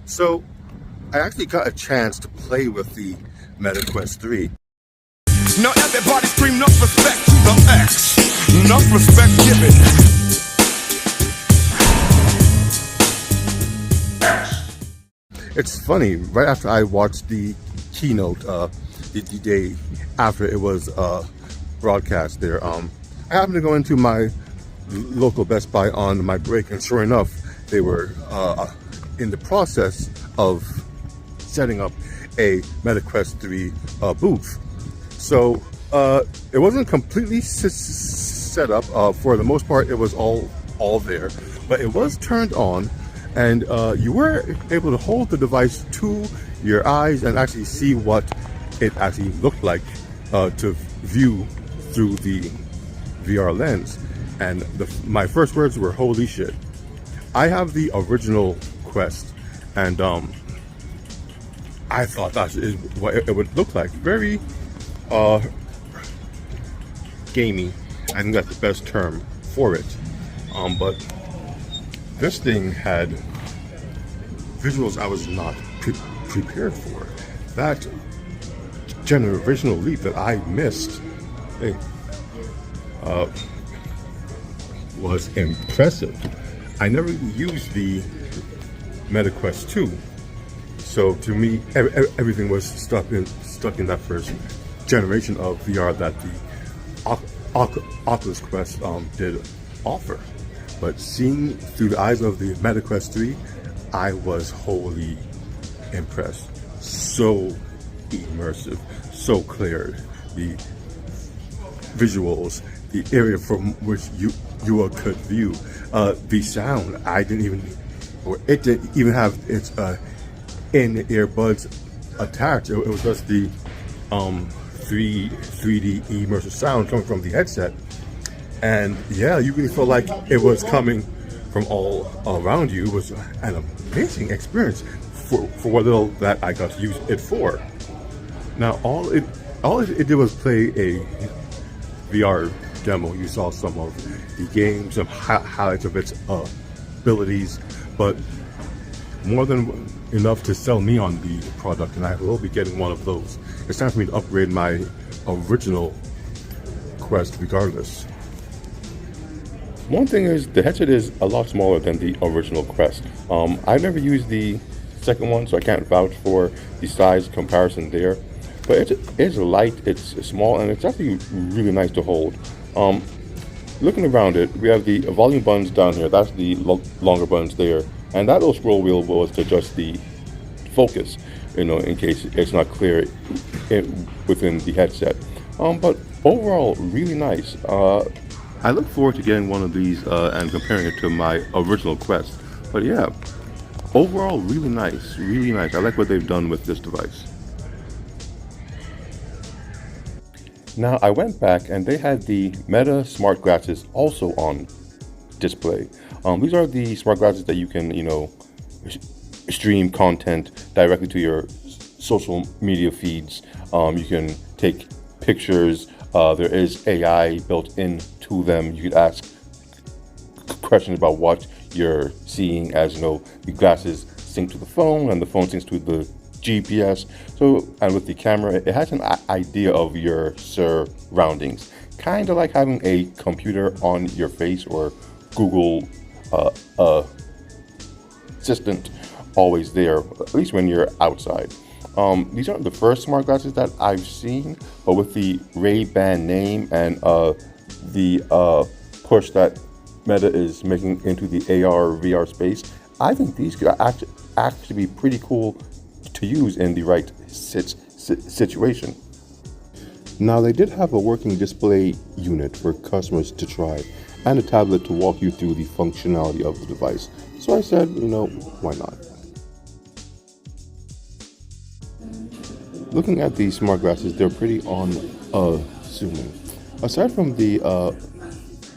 So I actually got a chance to play with the MetaQuest 3. Now everybody scream enough respect to the X. Enough respect given. It's funny, right after I watched the keynote, the day after it was broadcast there, I happened to go into my local Best Buy on my break, and sure enough, they were in the process of setting up a MetaQuest 3 booth. So it wasn't completely set up. For the most part, it was all there, but it was turned on, and you were able to hold the device to your eyes and actually see what it actually looked like to view through the VR lens. And my first words were, holy shit. I have the original Quest, and I thought that is what it would look like. Very gamey. I think that's the best term for it. But this thing had visuals I was not prepared for. That generational leap that I missed was impressive. I never used the MetaQuest 2, so to me everything was stuck in that first generation of VR that the Oculus Quest did offer. But seeing through the eyes of the MetaQuest 3, I was wholly impressed. So immersive, so clear. The visuals, the area from which you could view, the sound. It didn't even have its in-ear buds attached. It was just the 3D immersive sound coming from the headset, and yeah, you really felt like it was coming from all around you. It was an amazing experience for what little that I got to use it for. Now all it did was play a VR demo. You saw some of the games, some highlights of its abilities, but more than enough to sell me on the product, and I will be getting one of those. It's time for me to upgrade my original Quest regardless. One thing is, the headset is a lot smaller than the original Quest. I never used the second one, so I can't vouch for the size comparison there. But it's light, it's small, and it's actually really nice to hold. Looking around it, we have the volume buttons down here. That's the longer buttons there. And that little scroll wheel was to adjust the focus, in case it's not clear within the headset. But overall, really nice. I look forward to getting one of these and comparing it to my original Quest. But yeah, overall, really nice, really nice. I like what they've done with this device. Now, I went back and they had the Meta smart glasses also on display. These are the smart glasses that you can, stream content directly to your social media feeds. You can take pictures. There is AI built into them. You could ask questions about what you're seeing, as the glasses sync to the phone and the phone syncs to the GPS. So, and with the camera, it has an idea of your surroundings, kind of like having a computer on your face or Google Assistant always there, at least when you're outside. These aren't the first smart glasses that I've seen, but with the RayBan name and the push that Meta is making into the AR VR space, I think these could actually be pretty cool to use in the right situation. Now, they did have a working display unit for customers to try and a tablet to walk you through the functionality of the device. So I said, why not? Looking at these smart glasses, they're pretty unassuming. Aside from the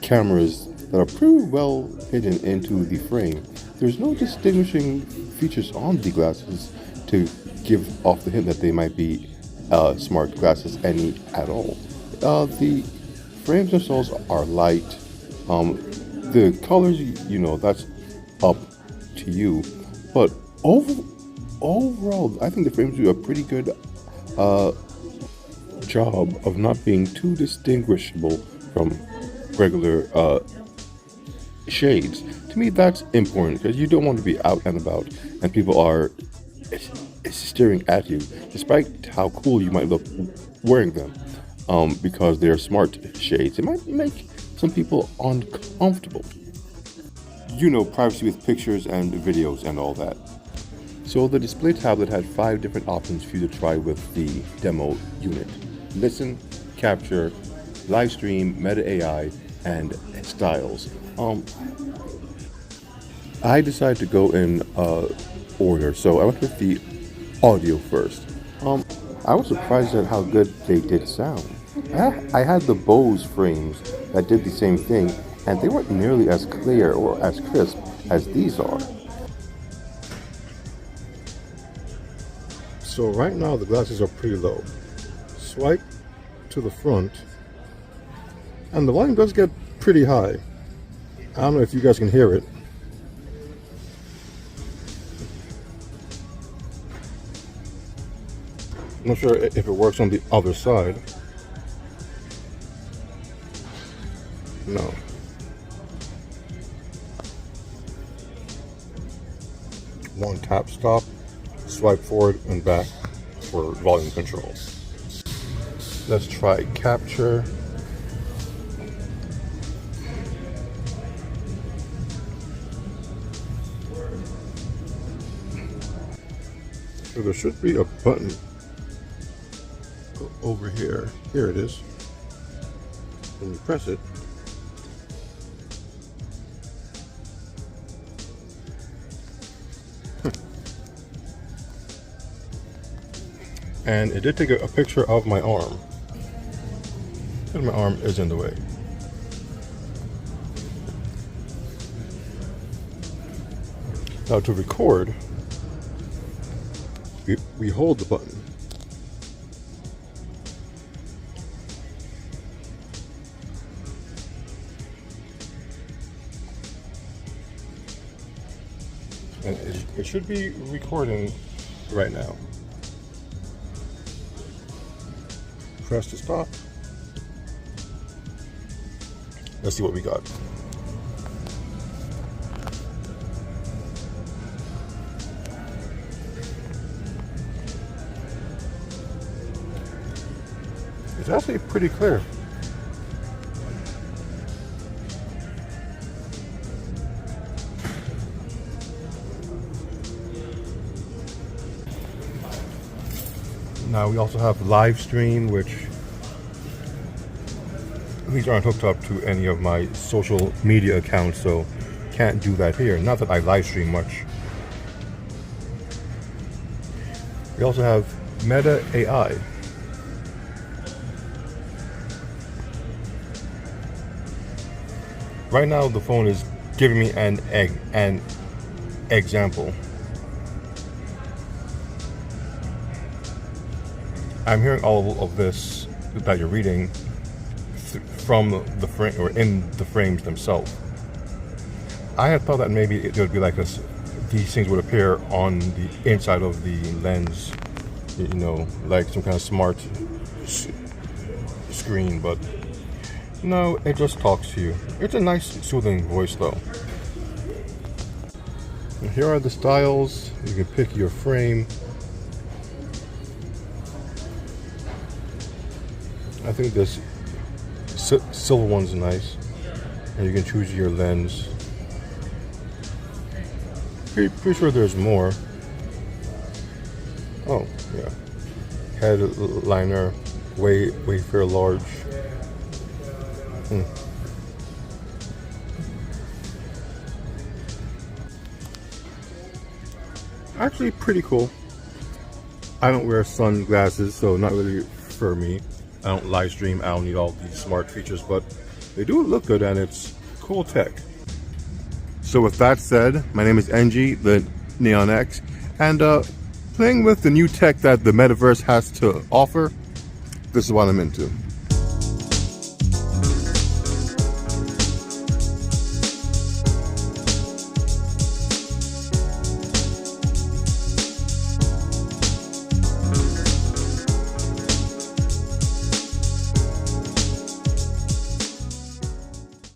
cameras that are pretty well hidden into the frame, there's no distinguishing features on the glasses to give off the hint that they might be smart glasses at all. The frames themselves are light. The colors, that's up to you. But overall, I think the frames do a pretty good job of not being too distinguishable from regular shades. To me, that's important because you don't want to be out and about and people are staring at you, despite how cool you might look wearing them. Because they're smart shades, it might make some people uncomfortable. You know, privacy with pictures and videos and all that. So the display tablet had 5 different options for you to try with the demo unit: listen, capture, live stream, Meta AI, and styles. I decided to go in order, so I went with the audio first. I was surprised at how good they did sound. I had the Bose frames that did the same thing, and they weren't nearly as clear or as crisp as these are. So right now the glasses are pretty low. Swipe to the front, and the volume does get pretty high. I don't know if you guys can hear it. I'm not sure if it works on the other side. No. One tap stop, swipe forward and back for volume control. Let's try capture. So there should be a button over here. Here it is. When you press it, and it did take a picture of my arm, and my arm is in the way. Now to record, we hold the button. And it should be recording right now. Press to stop. Let's see what we got. It's actually pretty clear. Now we also have live stream, which these aren't hooked up to any of my social media accounts, so can't do that here. Not that I live stream much. We also have Meta AI. Right now the phone is giving me an example. I'm hearing all of this that you're reading from the frame or in the frames themselves. I had thought that maybe it would be like this. These things would appear on the inside of the lens, you know, like some kind of smart screen, but no, it just talks to you. It's a nice, soothing voice, though. And here are the styles. You can pick your frame. I think this silver one's nice, and you can choose your lens. Pretty sure there's more. Oh yeah, headliner, Wayfair large. Actually, pretty cool. I don't wear sunglasses, so not really for me. I don't live stream, I don't need all these smart features, but they do look good and it's cool tech. So with that said, my name is NG, the Neon X, and playing with the new tech that the Metaverse has to offer, this is what I'm into.